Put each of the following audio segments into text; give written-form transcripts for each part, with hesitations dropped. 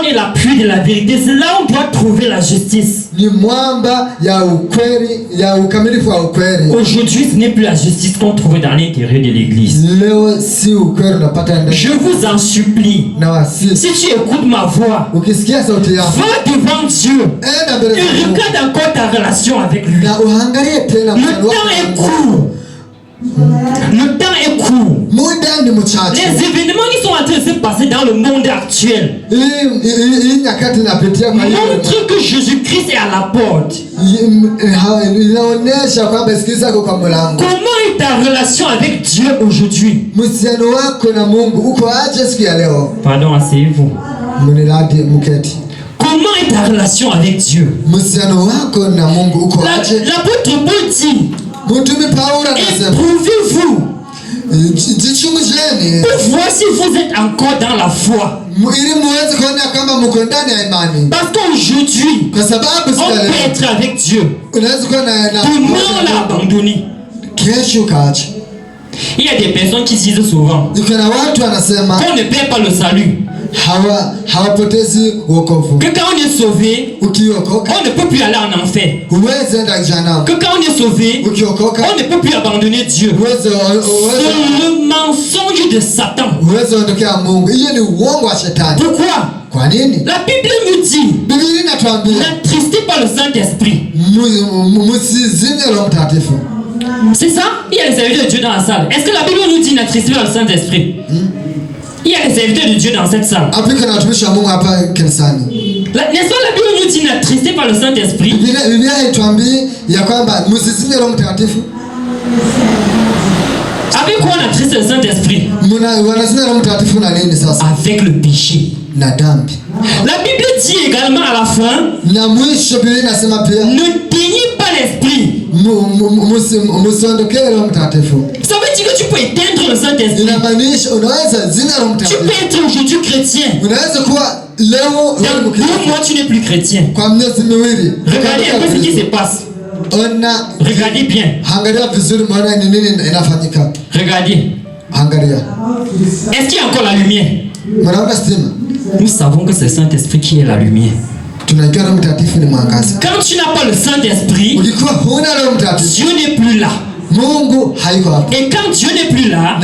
est l'appui de la vérité. C'est là où on doit trouver la justice. Aujourd'hui, ce n'est plus la justice qu'on trouve dans l'intérieur de l'église. Je vous en supplie, si tu écoutes ma voix, va devant Dieu et regarde encore ta relation avec lui. Le temps est court. Le temps est court. Les événements qui sont en train de se passer dans le monde actuel montrent que Jésus-Christ est à la porte. Comment est ta relation avec Dieu aujourd'hui? Pardon, asseyez-vous. Comment est ta relation avec Dieu? L'apôtre Paul dit, éprouvez-vous pour voir si vous êtes encore dans la foi. Parce qu'aujourd'hui, on peut être avec Dieu. Demain, on l'a abandonné. Il y a des personnes qui disent souvent qu'on ne perd pas le salut. Que quand on est sauvé, on ne peut plus aller en enfer. Que quand on est sauvé, on ne peut plus abandonner Dieu. C'est le mensonge de Satan. Pourquoi? La Bible nous dit, n'attristez pas le Saint-Esprit. C'est ça? Il y a les serviteurs de Dieu dans la salle. Est-ce que la Bible nous dit n'attristez pas le Saint-Esprit? Il y a les serviteurs de Dieu dans cette salle. N'est-ce pas? La Bible nous dit n'attristez pas le Saint-Esprit. Avec quoi on attriste le Saint-Esprit? Avec le péché. La Bible dit également à la fin, ne teignez pas l'esprit. Ça veut dire que tu peux éteindre le Saint-Esprit. Tu peux être aujourd'hui chrétien. Dans 2 mois tu n'es plus chrétien. Regardez un peu ce qui se passe. Regardez bien. Regardez. Est-ce qu'il y a encore la lumière? Nous savons que c'est le Saint-Esprit qui est la lumière. Quand tu n'as pas le Saint-Esprit, Dieu n'est plus là. Et quand Dieu n'est plus là,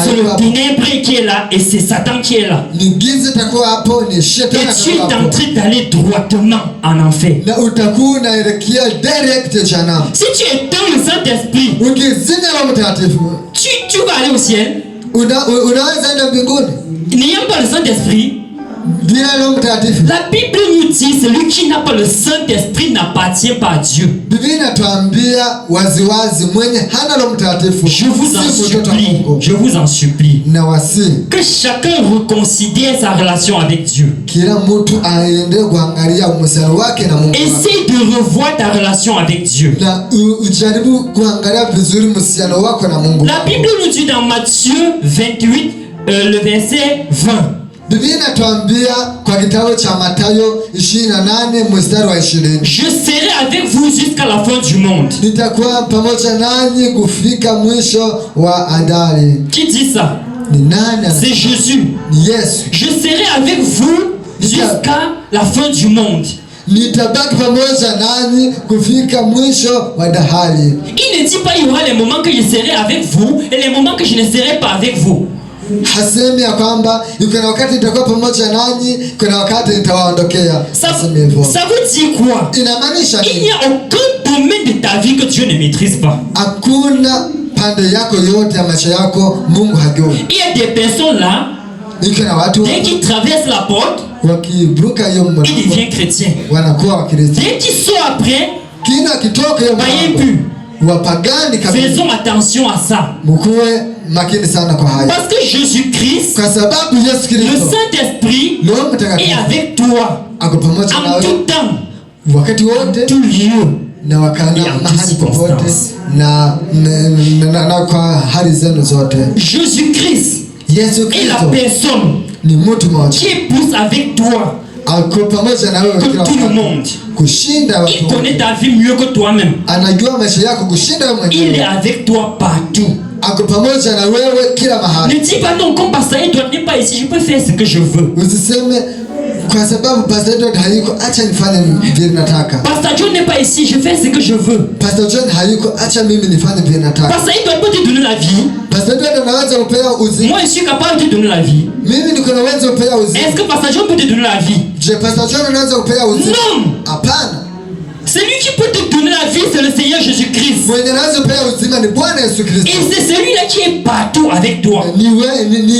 c'est le ténèbre qui est là et c'est Satan qui est là. Et tu es en train d'aller droitement en enfer. Si tu éteins le Saint-Esprit, tu vas aller au ciel. N'ayant pas le Saint-Esprit, la Bible nous dit celui qui n'a pas le Saint-Esprit n'appartient pas à Dieu. Je vous en supplie que chacun reconsidère sa relation avec Dieu. Essaye de revoir ta relation avec Dieu. La Bible nous dit dans Matthieu 28 le verset 20, je serai avec vous jusqu'à la fin du monde. Qui dit ça? C'est Jésus. Je serai avec vous jusqu'à la fin du monde. Il ne dit pas il y aura les moments que je serai avec vous et les moments que je ne serai pas avec vous. Hasemi ya kwamba kuna wakati nitakuwa pamoja nanyi, kuna wakati nitawaondokea. Ça veut dire quoi? Inamaanisha il n'y a aucun domaine de ta vie que Dieu ne maîtrise pas. Hakuna pande yako yote ya maisha yako Mungu hajui. Il y a des personnes là, dès qu'ils traversent la porte, ils deviennent chrétiens. Dès qu'ils sont après, païens plus. Faisons attention à ça. Parce que Jésus-Christ, le Saint-Esprit est avec toi en tout temps, en tout lieu et en toutes circonstances. Jésus-Christ est la personne qui est plus avec toi que tout le monde. Il connaît ta vie mieux que toi-même. Il est avec toi partout. Ne dis pas non, comme pasteur Edouard n'est pas ici, je peux faire ce que je veux. Kwa sababu Pastor John hayuko, acha nifanye vile nataka. Pastor John n'est pas ici, je fais ce que je veux. Pastor John hayuko, acha mimi nifanye vile nataka. Pastor il doit te donner la vie. Pastor John anaweza kupea uzima. Moi je suis capable de te donner la vie. Mimi niko na uwezo kupea uzima. Est-ce que Pastor John peut te donner la vie? Je Pastor John anaweza kupea uzima? Non. Hapana. Celui qui peut te donner la vie, c'est le Seigneur Jésus-Christ. Mwenye anaweza kupea uzima ni Bwana Yesu Kristo. Et c'est celui-là qui est partout avec toi. Ni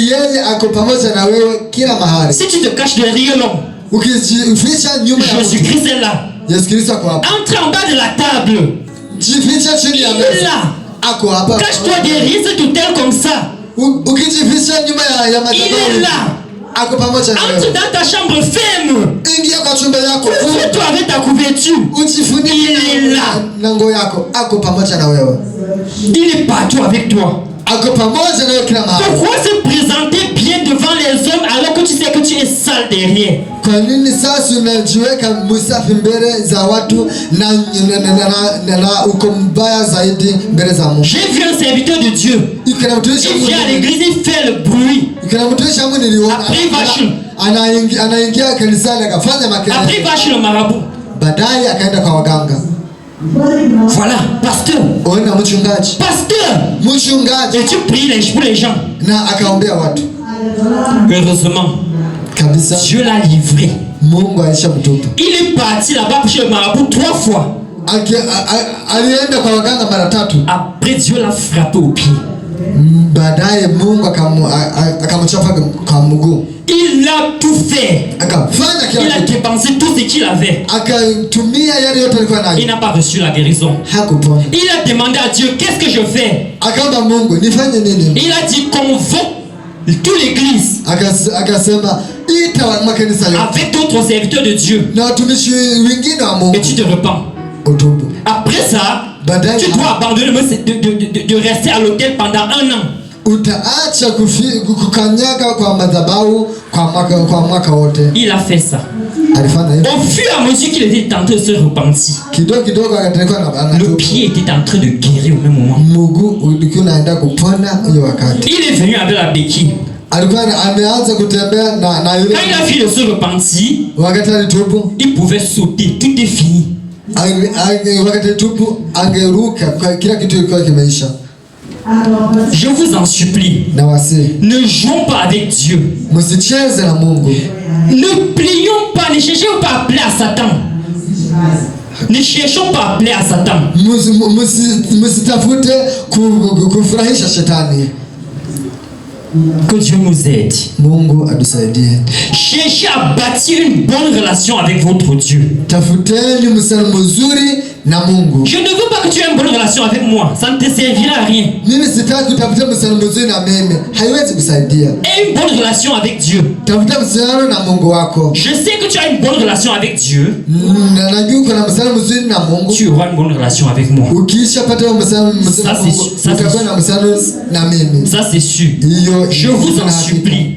yeye ako pamoja na wewe kila mahali. Si tu te caches derrière l'homme, ukijificha nyuma ya Jésus-Christ est là. Yesu Kristo ako hapa. Entre en bas de la table. Jificha chini ya meza. Il est là. Ako hapa. Cache-toi derrière cet hôtel comme ça. Ukijificha nyuma ya madhabahu. Il est là. Ako pamoja na wewe. Entre dans ta chambre ferme. Ingia kwa chumba yako. Couvre-toi avec ta couverture. Ujifunike. Il est là. Na nguo yako. Ako pamoja na wewe. Il est partout avec toi. Ako pamoja na wewe kila mahali. Pourquoi se présenter bien devant les hommes alors que tu sais que tu es sale derrière? Kwa nini sasa unajiweka msafi mbele za watu na uko mbaya zaidi mbele za Mungu? J'ai vu un serviteur de Dieu. Il vient à l'église, il fait le bruit. Après il va chez anaingia kanisani akafanya makelele. Après il va chez le marabout. Baadaye akaenda kwa waganga. Voilà, pasteur. Ona mchungaji. Pasteur. Mchungaji. Et tu pries pour les gens. Na akaombea watu. Heureusement. Kabisa. Dieu l'a livré. Mungu alishamtupa. Il est parti là-bas chez le marabout 3 fois. Alienda kwa waganga mara 3. Après Dieu l'a frappé au pied. Baadaye Mungu akamchapa kwa mguu. Il a tout fait. Il a dépensé tout ce qu'il avait. Il n'a pas reçu la guérison. Il a demandé à Dieu, qu'est-ce que je fais? Il a dit, convoque toute l'église avec d'autres serviteurs de Dieu. Et tu te repens. Après ça, tu dois abandonner de rester à l'hôtel pendant 1 an. Il a fait ça. Au fur et à mesure qu'il était en train de se repentir, le pied était en train de guérir au même moment. Il est venu avec la béquille. Quand il a fini de se repentir, il pouvait sauter, tout est fini. Je vous en supplie, ne jouons pas avec Dieu. Ne plions pas, ne cherchons pas à plaire à Satan. Ne cherchons pas à plaire à Satan. Que Dieu nous aide. Cherchez à bâtir une bonne relation avec votre Dieu. Je ne veux pas que tu aies une bonne relation avec moi. Ça ne te servira à rien. Et une bonne relation avec Dieu. Je sais que tu as une bonne relation avec Dieu. Tu auras une bonne relation avec moi. Ça c'est sûr. Je vous en supplie.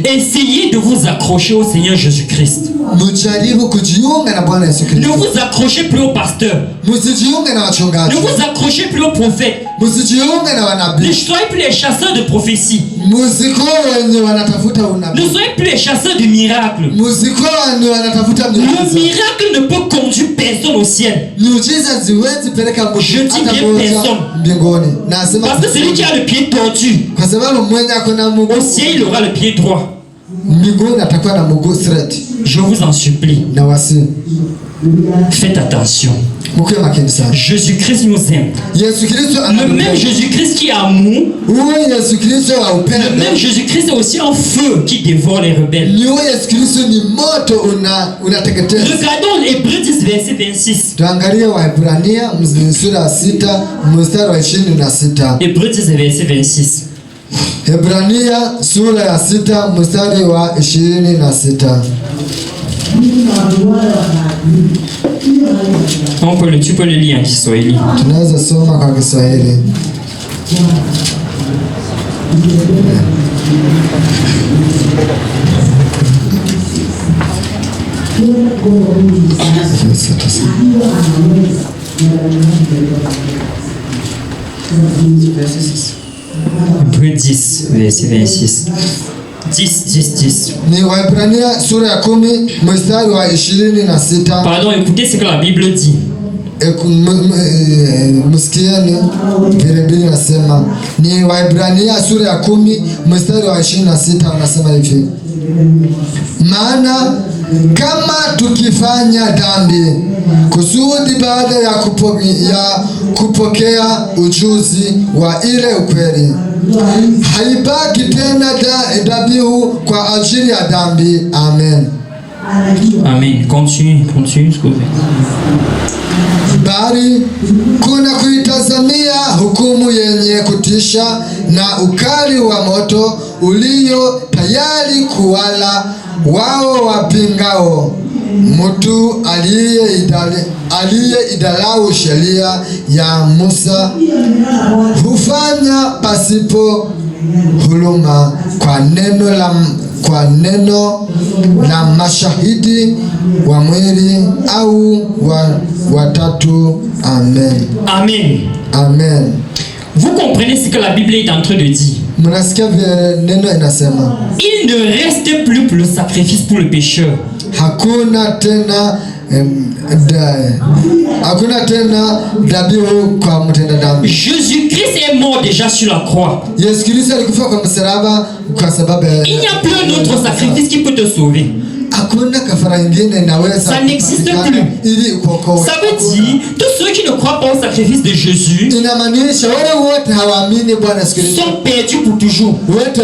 Essayez de vous accrocher au Seigneur Jésus-Christ. Ne vous accrochez plus au pasteur. Ne vous accrochez plus au prophète. Ne soyez plus les chasseurs de prophéties. Ne soyez plus les chasseurs de miracles. Le miracle ne peut conduire personne au ciel. Je dis bien personne. Parce que celui qui a le pied tordu, au ciel il aura le pied droit. Je vous en supplie. Faites attention. Jésus-Christ nous aime. Le même Jésus-Christ qui est amour. Le même Jésus-Christ est aussi un feu qui dévore les rebelles. Regardons Hébreux 10 verset 26. Hébreux 10 verset 26. Hebrania sura ya 6 mstari wa 26. Tu peux le lire en Kiswahili. Tunaweza soma kwa Kiswahili. Hébreux 10 verset 26. 10. Ni Waebrania sura ya 10 mstari wa 26. Pardon, écoutez ce que la Bible dit. Msikieni vile Biblia inasema. Ni Waebrania sura ya 10 mstari wa 26 unasema hivi: maana kama tukifanya dhambi kusudi baada ya kupokea ujuzi wa ile ukweli, haibaki tena dhabihu kwa ajili ya dhambi. Amen. Amen. Continue ce que vous faites. Bali kuna kuitazamia hukumu yenye kutisha na ukali wa moto ulio tayari kuwala wao wapingao. Mtu aliyeidharau sheria ya Musa hufanya pasipo huruma kwa neno la mashahidi wa mwili au watatu. Amen. Amen. Amen. Vous comprenez ce que la Bible est en train de dire? Mnasikia vile neno inasema. Il ne reste plus le sacrifice pour le pécheur. Hakuna tena dhabihu kwa mtenda dhambi. Jésus-Christ est mort déjà sur la croix. Yesu Kristo alikufa kwa msalaba kwa sababu il n'y a plus un autre sacrifice qui peut te sauver. Hakuna kafara nyingine inaweza. Ça n'existe plus. Ili kuokoa. Ça veut dire tous ceux qui ne croient pas au sacrifice de Jésus inamaanisha wale wote hawaamini Bwana Yesu Kristo sont perdus pour toujours. Wote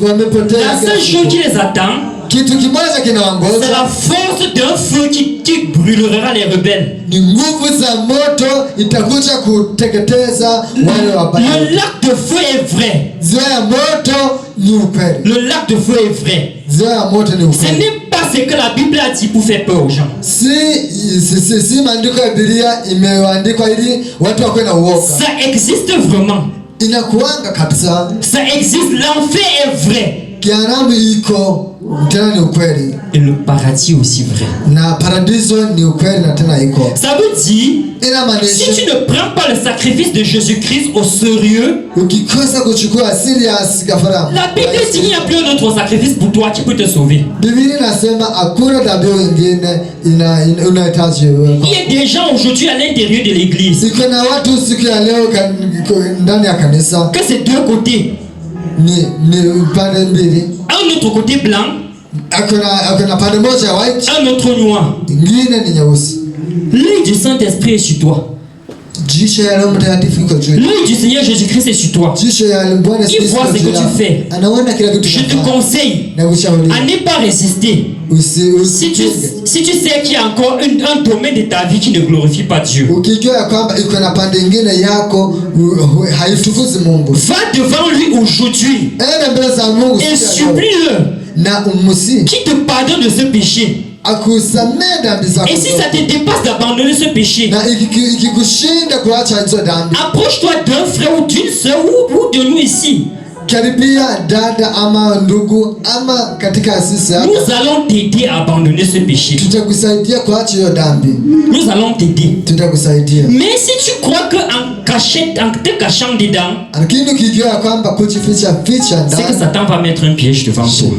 wamepotea. La seule chose qui les attend, kitu kimoja kinaongoza, c'est la force d'un feu qui brûlera les rebelles. Ni nguvu za moto itakuja kuteketeza wale wabaya. Le lac de feu est vrai. Ziwa ya moto ni ukweli. Le lac de feu est vrai. Ziwa ya moto ni ukweli. Ce n'est pas ce que la Bible a dit pour faire peur aux gens. Si maandiko ya Biblia imeandikwa ili watu wawe na uoga. Ça existe vraiment. Inakuanga kabisa. Ça existe, l'enfer est vrai. Kiaramu iko tena ni ukweli. Et le paradis aussi vrai. Na paradiso ni ukweli na tena iko. Ça veut dire, si tu ne prends pas le sacrifice de Jésus-Christ au sérieux, la Bible dit qu'il n'y a plus un autre sacrifice pour toi qui peut te sauver. Il y a des gens aujourd'hui à l'intérieur de l'église que c'est deux côtés. Un autre côté blanc, un autre noir. L'œil du Saint-Esprit est sur toi. L'œil du Seigneur Jésus-Christ est sur toi. Il voit ce que tu fais. Je te conseille à ne pas résister. Si tu sais qu'il y a encore un domaine de ta vie qui ne glorifie pas Dieu, va devant lui aujourd'hui et supplie-le qui te pardonne de ce péché. Et si ça te dépasse d'abandonner ce péché, approche-toi d'un frère ou d'une soeur ou de nous ici. Nous allons t'aider à abandonner ce péché. Nous allons t'aider. Mais si tu crois que en te cachant dedans, c'est que Satan va mettre un piège devant toi.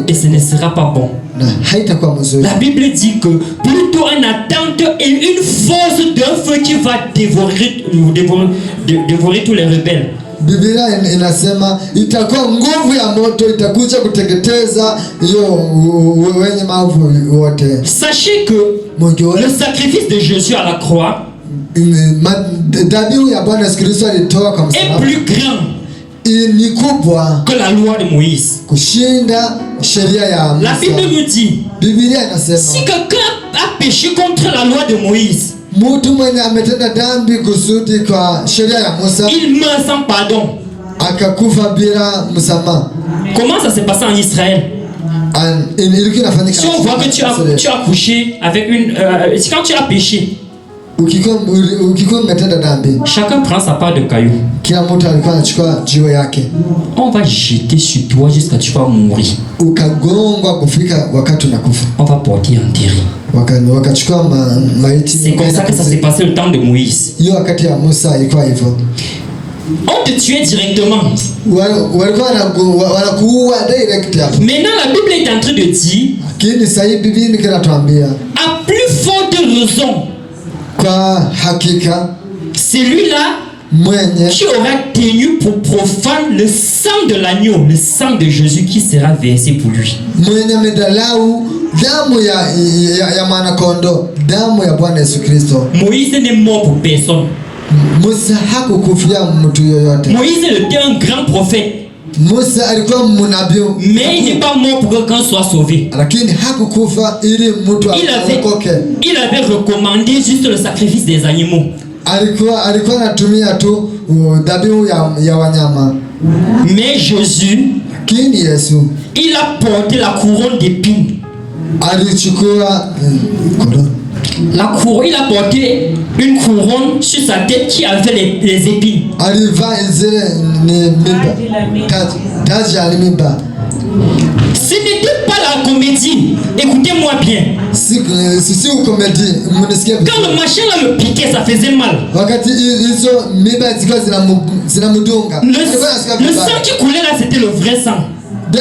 Et ce ne sera pas bon. La Bible dit que plutôt une attente et une force d'un feu qui va dévorer tous les rebelles. Biblia inasema itakuwa nguvu ya moto itakuja kuteketeza wenye maovu wote. Sachez que le sacrifice de Jésus à la croix dhabihu ya Bwana Yesu Kristo alitoa kwa msalaba est plus grand ni kubwa que la loi de Moïse. Kushinda sheria ya Musa. La Bible nous dit, Biblia inasema si quelqu'un a péché contre la loi de Moïse, mtu mwenye ametenda dhambi kusudi kwa sheria ya Musa, il meurt sans pardon. Akakufa bila msamaha. Comment ça s'est passé en Israël? Si on voit que tu as couché avec une quand tu as péché, chacun prend sa part de cailloux. On va jeter sur toi jusqu'à ce que tu vas mourir. On va porter enterrer. C'est comme ça que ça s'est passé le temps de Moïse. On te tuait directement. Maintenant, la Bible est en train de dire, à plus forte raison, celui-là qui aura tenu pour profane le sang de l'agneau, le sang de Jésus qui sera versé pour lui. Moïse n'est mort pour personne. Moïse était un grand prophète. Mais il n'est pas mort pour que quelqu'un soit sauvé. Il avait recommandé juste le sacrifice des animaux. Mais Jésus, il a porté la couronne d'épines. Il a porté une couronne sur sa tête qui avait les épines. Ce n'était pas la comédie. Écoutez-moi bien. Quand le machin là me piquait, ça faisait mal. Le sang qui coulait là, c'était le vrai sang. Ce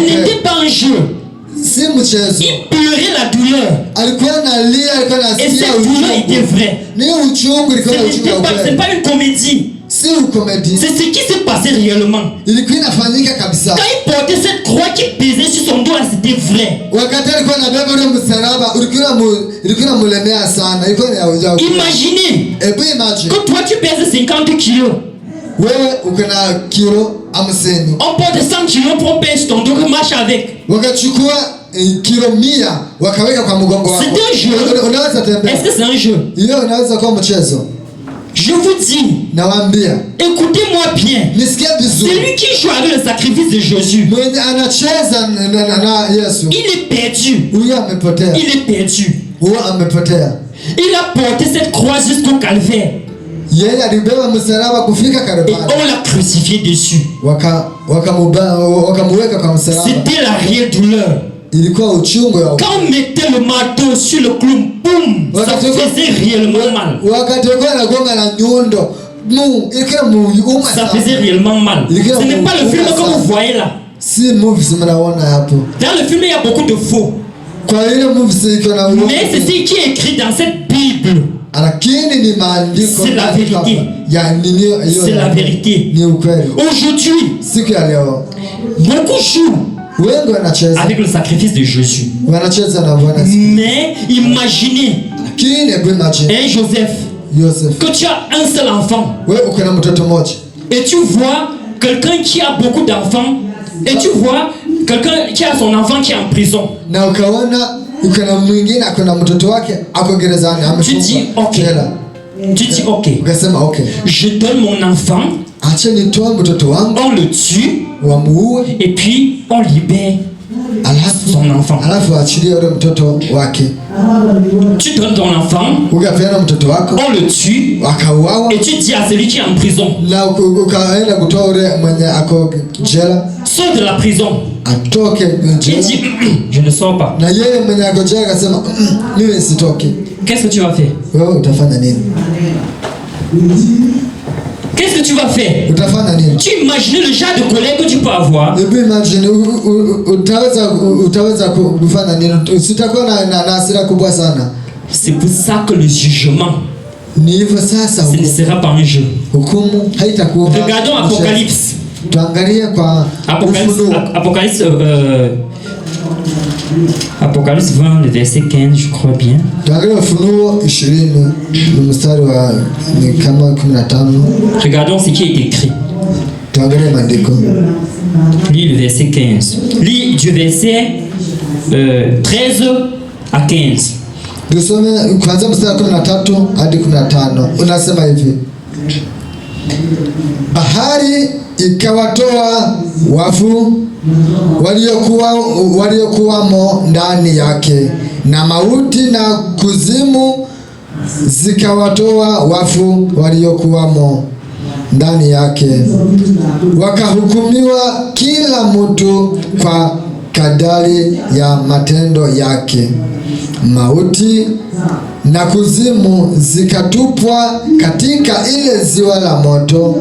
n'était pas un jeu. Il pleurait la douleur. Et cette douleur était vraie. Ce n'est pas une comédie. C'est ce qui s'est passé réellement. Quand il portait cette croix qui pesait sur son dos, c'était vrai. Imaginez que toi tu pèses 50 kilos. On porte 100 kilos pour pèse ton dos, marche avec. C'est un jeu. Est-ce que c'est un jeu? Je vous dis, écoutez-moi bien. Celui qui joue avec le sacrifice de Jésus, il est perdu. Il est perdu. Il a porté cette croix jusqu'au calvaire. Et on l'a crucifié dessus. C'était la réelle douleur. Quand on mettait le marteau sur le clou, boum, ça faisait réellement mal. Ça faisait réellement mal. Ce n'est pas le film que vous voyez là. Dans le film, il y a beaucoup de faux. Mais c'est ce qui est écrit dans cette Bible. C'est la vérité. C'est la vérité. Aujourd'hui, beaucoup jouent avec le sacrifice de Jésus. Mais imaginez Joseph, que tu as un seul enfant et tu vois quelqu'un qui a beaucoup d'enfants et tu vois quelqu'un qui a son enfant qui est en prison. Tu dis ok, je donne mon enfant, on le tue et puis on libère son enfant. Tu donnes ton enfant, on le tue et tu dis à celui qui est en prison, sors de la prison. Il dit je ne sors pas. Qu'est-ce que tu vas faire? Qu'est-ce que tu vas faire? Tu imagines le genre de colère que tu peux avoir? C'est pour ça que le jugement, ce ne sera pas un jeu. Regardons Apocalypse. Apocalypse 20, le verset 15, je crois bien. Regardons ce qui est écrit. Lis le verset 15. Lis du verset 13 à 15. Bahari ikawatoa wafu waliokuwamo ndani yake, na mauti na kuzimu zikawatoa wafu waliokuwamo ndani yake, wakahukumiwa kila mtu kwa kadari ya matendo yake. mauti na kuzimu zikatupwa katika ile ziwa la moto.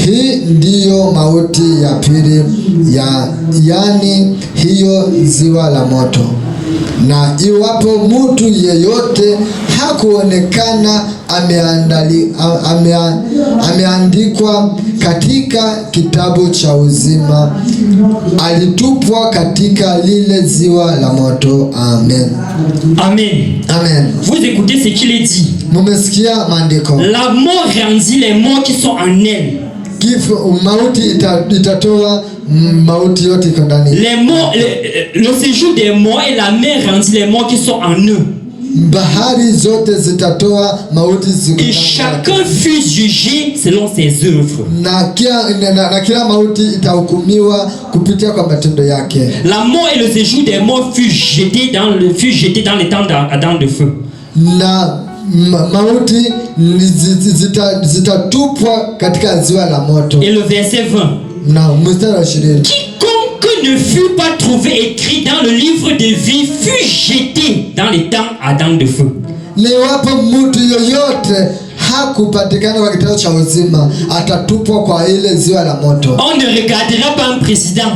Hii ndiyo mauti ya pili, yani hiyo ziwa la moto. Na iwapo mtu yeyote hakuonekana ameandikwa katika kitabu cha uzima, alitupwa katika lile ziwa la moto. Amen. Amen. Amen. Vous écoutez ce qu'il est dit. Mumesikia maandiko. La mort rendit les morts qui sont en elle. Kifo, mauti itatoa mauti yote iko ndani. Les morts, le séjour des morts et la mer rendit les morts qui sont en eux. Bahari zote zitatoa mauti ziko ndani. Et chacun fut jugé selon ses œuvres. Na kila mauti itahukumiwa kupitia kwa matendo yake. La mort et le séjour des morts fut jeté dans les temps d'Adam de feu. Na mauti zitatupwa katika ziwa la moto. Et le verset 20. Na mstari wa 20. Quiconque ne fut pas trouvé écrit dans le livre de vie fut jeté dans les temps Adam de feu. Niwapo mtu yoyote hakupatikana kwa kitabu cha uzima, atatupwa kwa ile ziwa la moto. On ne regardera pas un président.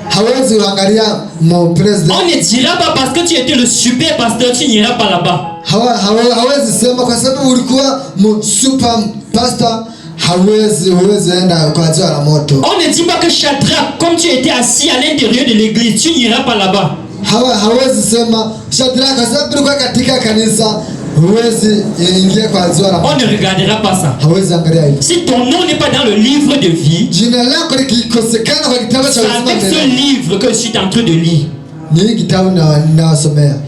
Hawezi kuangalia mon président. On ne dira pas parce que tu étais le super pasteur, tu n'iras pas là-bas. Hawezi sema kwa sababu ulikuwa super pastor, hawezi enda kwa ziwa la moto. On ne dit pas que Shadrach, comme tu étais assis à l'intérieur de l'église, tu n'iras pas là-bas. Hawezi sema Shadrach, kwa sababu ulikuwa katika kanisa, hawezi ingia kwa ziwa la moto. On ne regardera pas ça. Hawezi angalia hiyo. Si ton nom n'est pas dans le livre de vie, jina lako likikosekana kwa kitabu cha uzima, c'est avec ce livre que je suis en train de lire.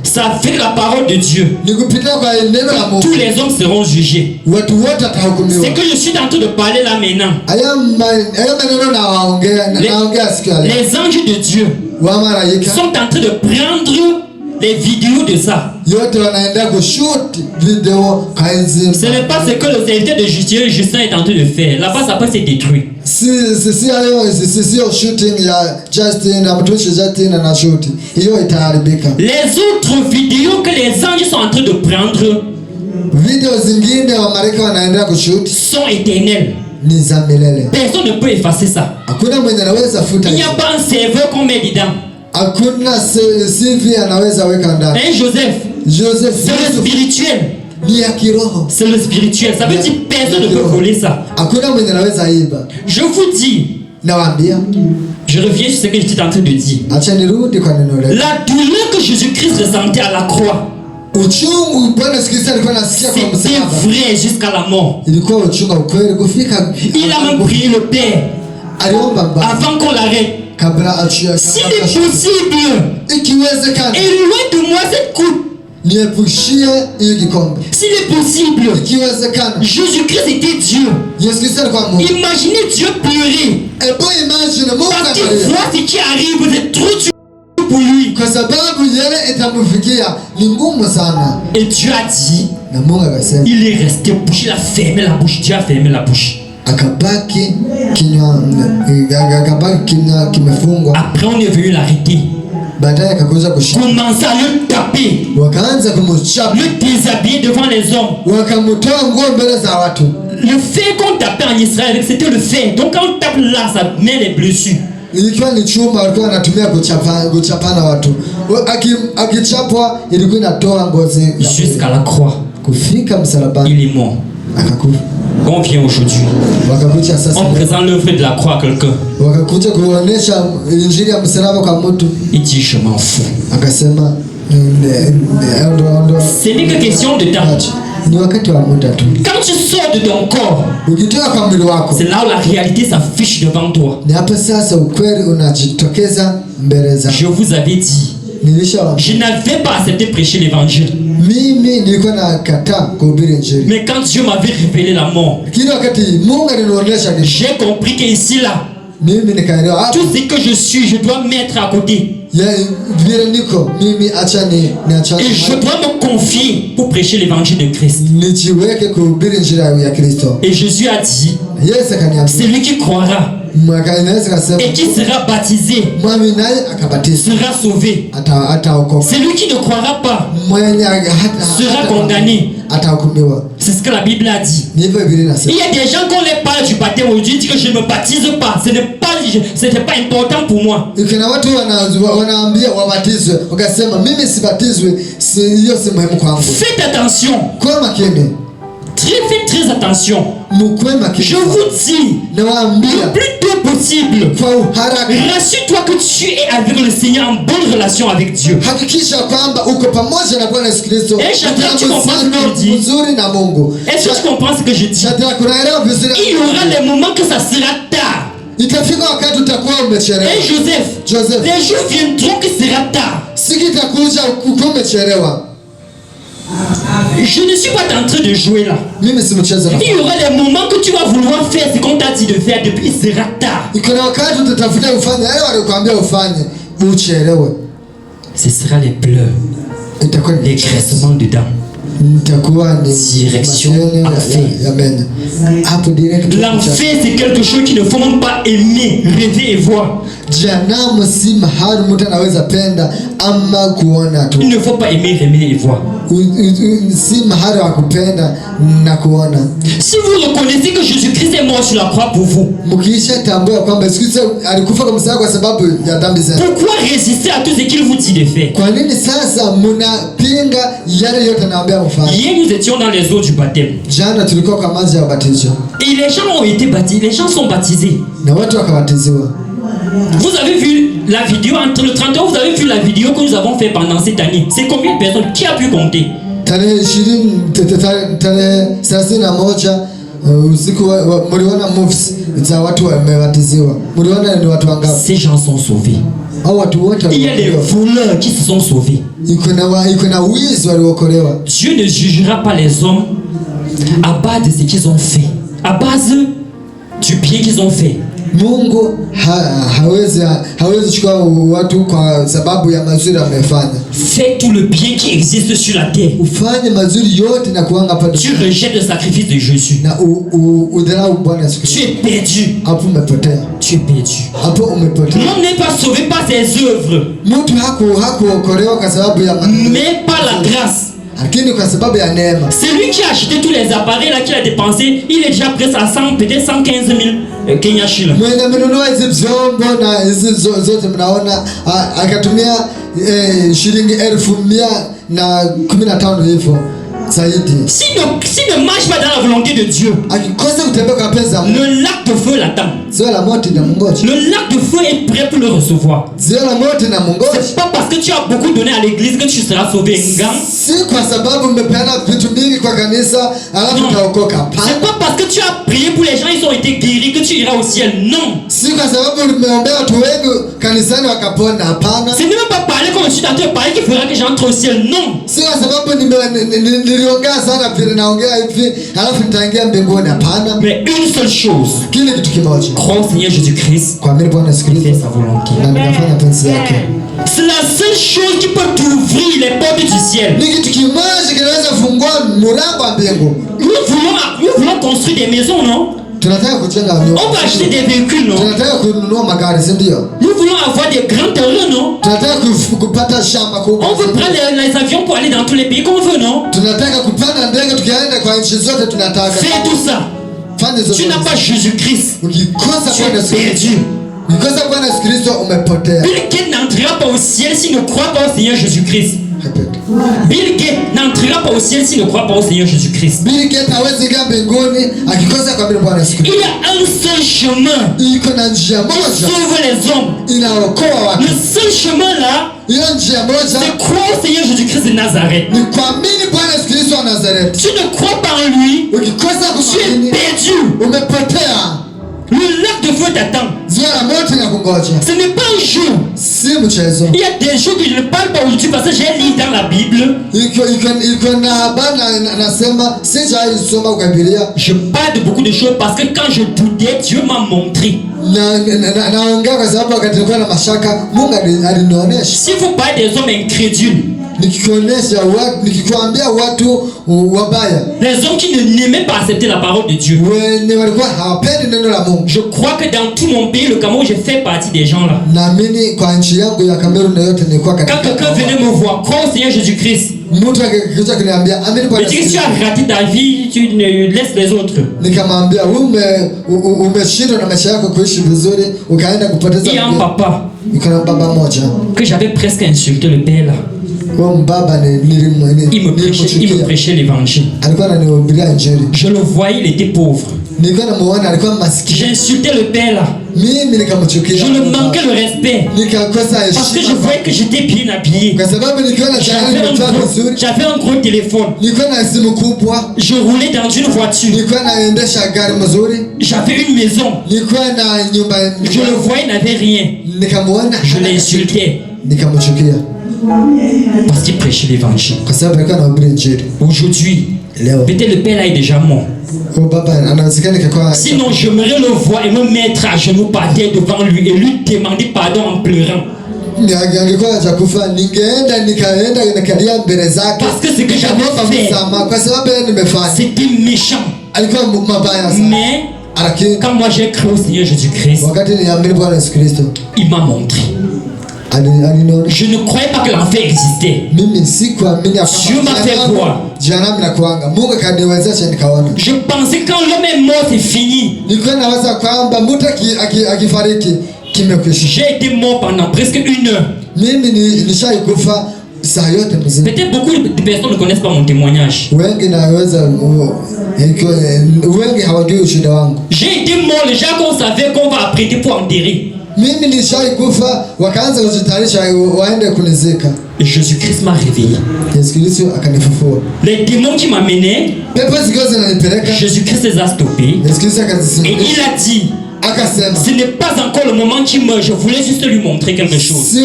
C'est avec la parole de Dieu que tous les hommes seront jugés. C'est que je suis en train de parler là maintenant. Les anges de Dieu sont en train de prendre les vidéos de ça. Ce n'est pas ce que le serviteur de Justin est en train de faire. Là-bas, ça peut se détruire. Les autres vidéos que les anges sont en train de prendre sont éternelles. Personne ne peut effacer ça. Il n'y a pas un serveur qu'on met dedans. Joseph, c'est le spirituel. C'est le spirituel. Ça veut dire personne ne peut voler ça. Je vous dis, je reviens sur ce que j'étais en train de dire. La douleur que Jésus-Christ ressentait à la croix, c'était vrai jusqu'à la mort. Il a même prié le Père avant qu'on l'arrête. S'il est possible, éloigne de moi cette coupe. S'il est possible, Jésus-Christ était Dieu. Imaginez Dieu pleurer parce qu'il voit ce qui arrive, c'est trop dur pour lui. Et Dieu a dit, il est resté bouche, il a fermé la bouche. Dieu a fermé la bouche. Après on est venu l'arrêter. Commence à le taper, le déshabiller devant les hommes. Le fer qu'on tapait en Israël, c'était le fer. Donc quand on tape là, ça met les blessures. Jusqu'à la croix, il est mort. On vient aujourd'hui, on présente l'œuvre de la croix à quelqu'un. Il dit je m'en fous. Ce n'est que question de temps. Quand tu sors de ton corps, c'est là où la réalité s'affiche devant toi. Je vous avais dit, je n'avais pas accepté de prêcher l'évangile. Mais quand Dieu m'avait révélé la mort, j'ai compris qu'ici là, tout ce que je suis, je dois mettre à côté. Et je dois me confier pour prêcher l'évangile de Christ. Et Jésus a dit, celui qui croira et qui sera baptisé sera sauvé. Celui qui ne croira pas sera condamné. C'est ce que la Bible a dit. Il y a des gens qu'on les parle du baptême aujourd'hui, ils disent que je ne me baptise pas. Ce n'est pas important pour moi. Faites attention. Faites très attention. Je vous dis, le plus tôt possible, rassure-toi que tu es avec le Seigneur en bonne relation avec Dieu. Et Shadrach, tu comprends ce que je dis? Est-ce que tu comprends ce que je dis? Il y aura des moments que ça sera tard. Et Joseph, les jours viendront que sera tard. Je ne suis pas en train de jouer là. Il y aura des moments que tu vas vouloir faire ce qu'on t'a dit de faire, depuis il sera tard. Ce sera les pleurs, les graissements dedans. Direction enfer. L'enfer, c'est quelque chose qu'il ne faut même pas aimer, rêver et voir. Il ne faut pas aimer, rêver et voir. Si vous reconnaissez que Jésus-Christ est mort sur la croix pour vous, pourquoi résister à tout ce qu'il vous dit de faire? Hier nous étions dans les eaux du baptême. Et les gens ont été baptisés, les gens sont baptisés. Vous avez vu la vidéo entre le 31, vous avez vu la vidéo que nous avons fait pendant cette année. C'est combien de personnes? Qui a pu compter? Ces gens sont sauvés. Il y a des voleurs qui se sont sauvés. Dieu ne jugera pas les hommes à base de ce qu'ils ont fait, à base du bien qu'ils ont fait. Mungu hawezi chukua watu kwa sababu ya mazuri amefanya. Fais tout le bien qui existe sur la terre. Ufanye mazuri yote na kuanga hapa duniani. Tu rejettes le sacrifice de Jésus. Na udharau Bwana Yesu. Tu es perdu. Hapo umepotea. Tu es perdu. Hapo umepotea. L'homme n'est pas sauvé par ses œuvres. Mtu hakuokolewa kwa sababu ya matendo. Mais par la grâce. Celui qui a acheté tous les appareils là qu'il a dépensé, il est déjà prêt à 100, peut-être 115 000 Kenya shillings. S'il ne marche pas dans la volonté de Dieu, le lac de feu l'attend. Le lac de feu est prêt pour le recevoir. C'est pas parce que tu as beaucoup donné à l'église que tu seras sauvé. Non. C'est pas parce que tu as prié pour les gens, ils ont été guéris que tu iras au ciel. Non. Ce n'est même pas parler comme je suis en train de parler qui fera que j'entre au ciel. Non. Mais une seule chose, crois au Seigneur Jésus-Christ, fais sa volonté. C'est la seule chose qui peut t'ouvrir les portes du ciel. Nous voulons construire des maisons, non? On va acheter des véhicules, non? Nous voulons avoir des grands terrains, non? On veut prendre les avions pour aller dans tous les pays qu'on veut, non? Fais tout ça. Tu n'as pas Jésus-Christ. Tu es perdu. Bill Gates n'entrera pas au ciel s'il ne croit pas au Seigneur Jésus-Christ. Bill Gates n'entrera pas au ciel s'il ne croit pas au Seigneur Jésus-Christ. Il y a un seul chemin pour sauver les hommes. Le seul chemin là, c'est croire au Seigneur Jésus-Christ de Nazareth. Tu ne crois pas en lui, tu es perdu. Le lac de feu t'attend. Ce n'est pas un jeu. Il y a des choses que je ne parle pas aujourd'hui parce que j'ai lu dans la Bible. Je parle de beaucoup de choses parce que quand je doutais, Dieu m'a montré. Si vous parlez des hommes incrédules, nikikuonesha watu, nikikwambia watu wabaya, les hommes qui n'aimaient pas accepter la parole de Dieu. wenye walikuwa hawapendi neno la Mungu. Je crois que dans tout mon pays, le Cameroun, je fais partie des gens là. Naamini kwa nchi yangu ya Cameroun na yote nilikuwa Quand katika. quelqu'un venait me voir, crois au Seigneur Jésus-Christ. Mtu akikuja kuniambia amini Je Bwana dis que si tu Yesu, as raté ta vie, tu laisses les autres. nikamwambia umeshindwa na maisha yako kuishi vizuri, ukaenda kupoteza. Il y a un papa Niko na baba moja que j'avais presque insulté, le père là. kwa mbaba Il me prêchait l'évangile. alikuwa ananihubiria injili. Je le voyais, il était pauvre. Nilikuwa namuona alikuwa maskini. J'insultais le père là. Mimi nikamchukia. Je le manquais le respect. Nikakosa heshima. Parce que je voyais que j'étais bien habillé. Kwa sababu nikiona J'avais un gros téléphone. nilikuwa na simu kubwa. Je roulais dans une voiture. Nilikuwa naendesha gari mzuri. J'avais une maison. Nilikuwa na nyumba. Je le voyais, il n'avait rien. Nikamuona. Je l'insultais. Nikamchukia. Parce qu'il prêchait l'évangile. Kwa sababu alikuwa anahubiri injili. Aujourd'hui, peut-être le père là est déjà mort. Sinon, j'aimerais le voir et me mettre à genoux par terre devant lui et lui demander pardon en pleurant. Parce que ce que j'avais fait, c'était méchant. Mais quand moi j'ai cru au Seigneur Jésus-Christ, il m'a montré. Je ne croyais pas que l'enfer existait. Dieu m'a fait voir. Je pensais que quand l'homme est mort, c'est fini. J'ai été mort pendant presque 1 heure. Peut-être beaucoup de personnes ne connaissent pas mon témoignage. J'ai été mort, les gens qu'on savait qu'on va apprêter pour enterrer. Jésus-Christ m'a réveillé. Les démons qui m'amenaient, Jésus-Christ les a stoppés. Et il a dit, ce n'est pas encore le moment qu'il meurt, je voulais juste lui montrer quelque chose. Et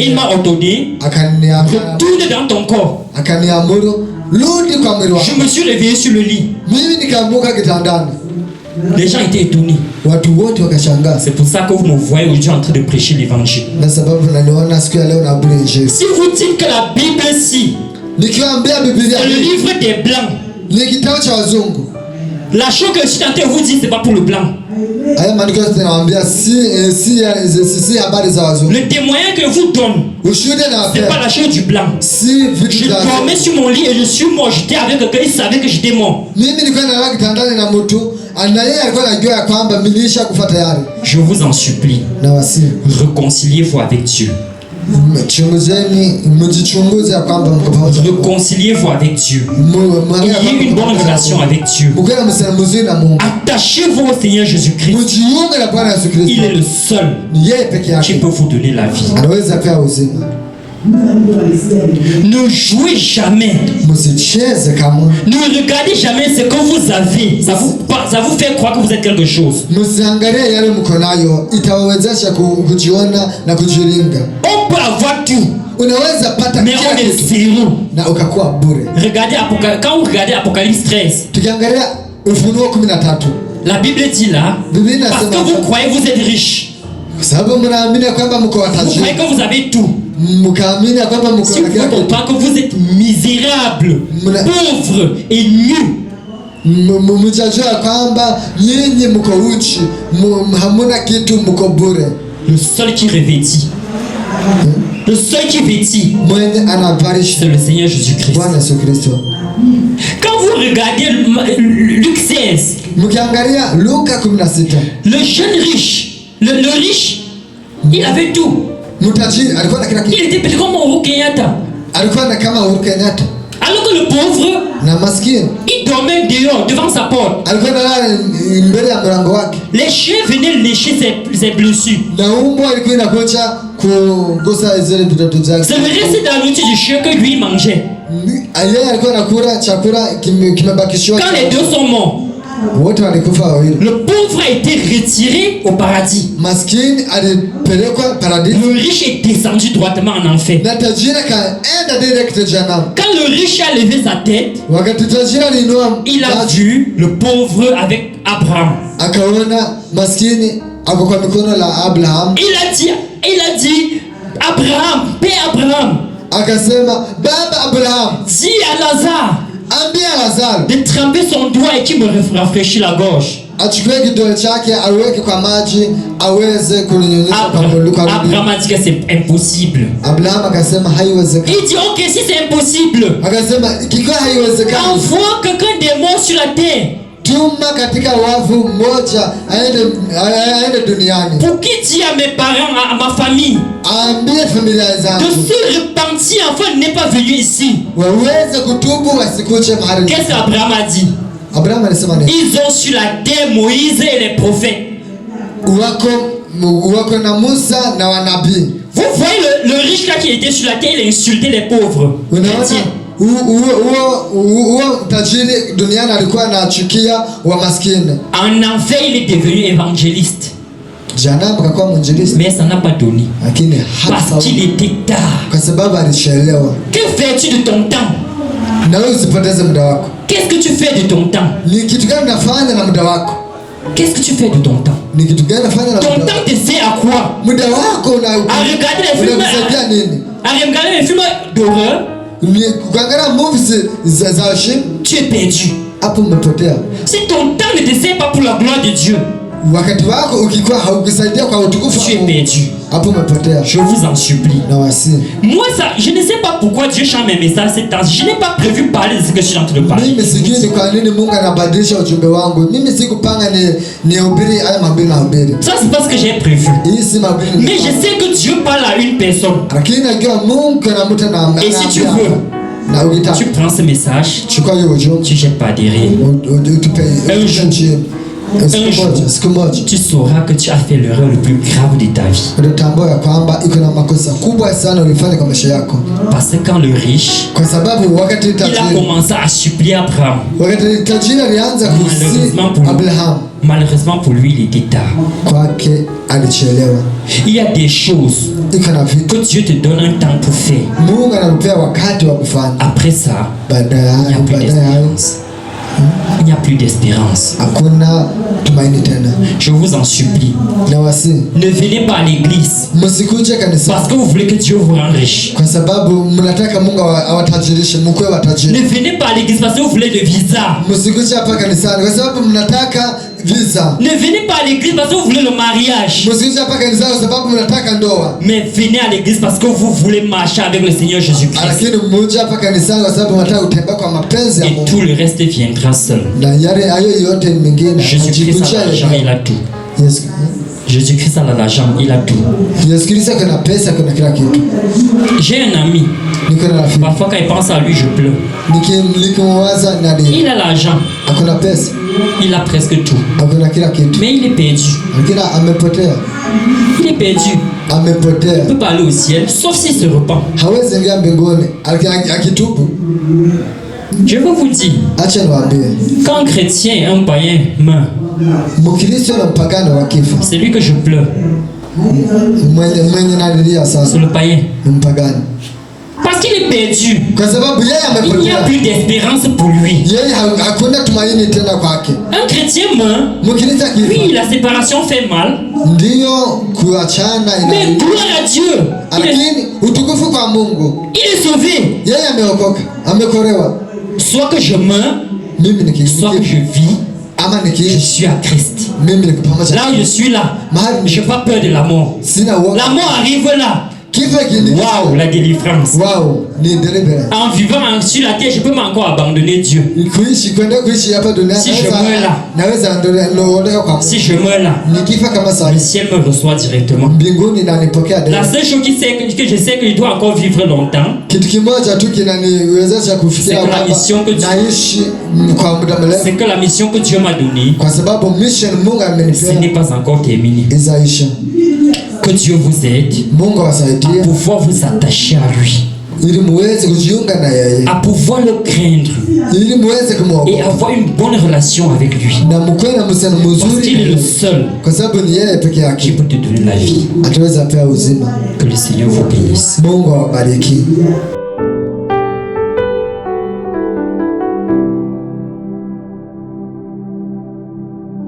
il m'a ordonné, retourne dans ton corps. Je me suis réveillé sur le lit. Les gens étaient étonnés. C'est pour ça que vous me voyez aujourd'hui en train de prêcher l'évangile. Si vous dites que la Bible ici, c'est le livre des blancs, la chose que je suis en train de vous dire, c'est pas pour le blanc. Le témoignage que vous donne, c'est pas la chose du blanc. Je dormais sur mon lit et je suis mort. J'étais avec quelqu'un, il savait que j'étais mort. Je vous en supplie, réconciliez-vous avec Dieu. Réconciliez-vous avec Dieu. Ayez une bonne relation avec Dieu. Attachez-vous au Seigneur Jésus-Christ. Il est le seul qui peut vous donner la vie. Ne jouez jamais. Ne regardez jamais ce que vous avez. Ça vous fait croire que vous êtes quelque chose. On peut avoir tout, mais on est zéro. Regardez quand vous regardez Apocalypse 13, la Bible dit là, parce que vous croyez que vous êtes riche, vous croyez que vous avez tout. Si vous ne comprenez pas que vous êtes misérable, pauvre et nu, le seul qui revêtit, le seul qui vêtit, c'est le Seigneur Jésus-Christ. Quand vous regardez Luc 16, le jeune riche, le riche, il avait tout. Il était petit comme Uhuru Kenyatta. Alors que le pauvre, il dormait dehors, devant sa porte. Les chiens venaient lécher ses blessures. C'est le reste de la nourriture du chien que lui mangeait. Quand les deux sont morts, le pauvre a été retiré au paradis. Le riche est descendu droitement en enfer. Quand le riche a levé sa tête, il a vu le pauvre avec Abraham. ako kwa mikono la Abraham. Il a dit Abraham, Père Abraham. Akasema baba Abraham, dis à Lazare, ambia Lazaro de tremper son doigt et qui me rafraîchit la gorge. Achukue kidole chake aweke kwa maji aweze kunyunyizia kwa Abraham a dit que c'est impossible. Abraham akasema haiwezekani. Il dit OK, si c'est impossible, akasema ikiwa haiwezekani, envoie quelqu'un de mort sur la terre. Tuma katika wafu mmoja aende duniani. Pour qui dit à mes parents, à ma famille, ambie familia zangu de se repentir afin de n'est pas venu ici. Waweze kutubu wasikuje mahali. Qu'est-ce qu'Abraham a dit? Abraham alisema nini? Ils ont sur la terre Moïse et les prophètes. Wako na Musa na wanabii. Vous voyez le riche là qui était sur la terre, il a insulté les pauvres. Tajiri duniani alikuwa anachukia wa maskini. En enfer, il est devenu évangéliste. Jana akakuwa mwinjilisti. Mais ça n'a pas donné. Lakini parce qu'il était tard. Kwa sababu alichelewa. Que fais-tu de ton temps? Na wewe usipoteze muda wako. Qu'est-ce que tu fais de ton temps? Ni kitu gani unafanya na muda wako? Qu'est-ce que tu fais de ton temps? Ni kitu gani unafanya na muda wako? Ton temps te sert à quoi? Muda wako una regarder les films. À regarder les films d'horreur. Kuangalia movies za shim. Tu es perdu. Hapo umepotea. Si ton temps ne te sert pas pour la gloire de Dieu, wakati wako ukikuwa haukusaidia kwa utukufu, tu es perdu. Hapo umepotea. Je vous en supplie. Na wasi. Moi ça, je ne sais pas pourquoi Dieu chante mes messages ces temps. Je n'ai pas prévu parler de ce que je suis en train de parler. Mimi sijui ni kwa nini Mungu anabadilisha ujumbe wangu. Mimi sikupanga ni hubiri haya mabili na hubiri. Ça c'est parce que j'ai prévu. Hii si mabili. Mais je sais que Dieu parle à une personne. Lakini najua Mungu anamta na. Et si tu veux, tu prends ce message, tu jettes pas derrière. Un jour, tu sauras que tu as fait l'erreur le plus grave de ta vie. Parce que quand le riche, il a commencé à supplier Abraham, malheureusement pour lui, il était tard. Il y a des choses que Dieu te donne un temps pour faire. Après ça, il n'y a plus d'espérance. Je vous en supplie. Ne venez pas à l'église parce que vous voulez que Dieu vous rende riche. Ne venez pas à l'église parce que vous voulez le visa. Ne venez pas à l'église parce que vous voulez le mariage. Mais venez à l'église parce que vous voulez marcher avec le Seigneur Jésus-Christ. Et tout le reste viendra seul. Jésus-Christ a l'argent, il a tout. Jésus-Christ a l'argent, il a tout. J'ai un ami. Parfois quand il pense à lui, je pleure. Il a l'argent. Il a presque tout. Mais il est perdu. Il est perdu. Il ne peut pas aller au ciel, sauf s'il se repent. Je veux vous dire, quand un chrétien et un païen meurt, c'est lui que je pleure. C'est le païen. Parce qu'il est perdu. Il n'y a plus d'espérance pour lui. Un chrétien meurt. Oui, la séparation fait mal. Mais gloire à Dieu. Il est sauvé. Soit que je meurs, soit que je vis, je suis à Christ. Là où je suis là, je n'ai pas peur de la mort. La mort arrive là. Waouh, la délivrance. En vivant sur la terre, je peux encore abandonner Dieu. Si je meurs là, le ciel me reçoit directement. La seule chose que je sais que je dois encore vivre longtemps, c'est que la mission que Dieu m'a donnée, ce n'est pas encore terminé. Que Dieu vous aide à pouvoir vous attacher à lui, à pouvoir le craindre et avoir une bonne relation avec lui, parce qu'il est le seul qui peut te donner la vie. Que le Seigneur vous bénisse.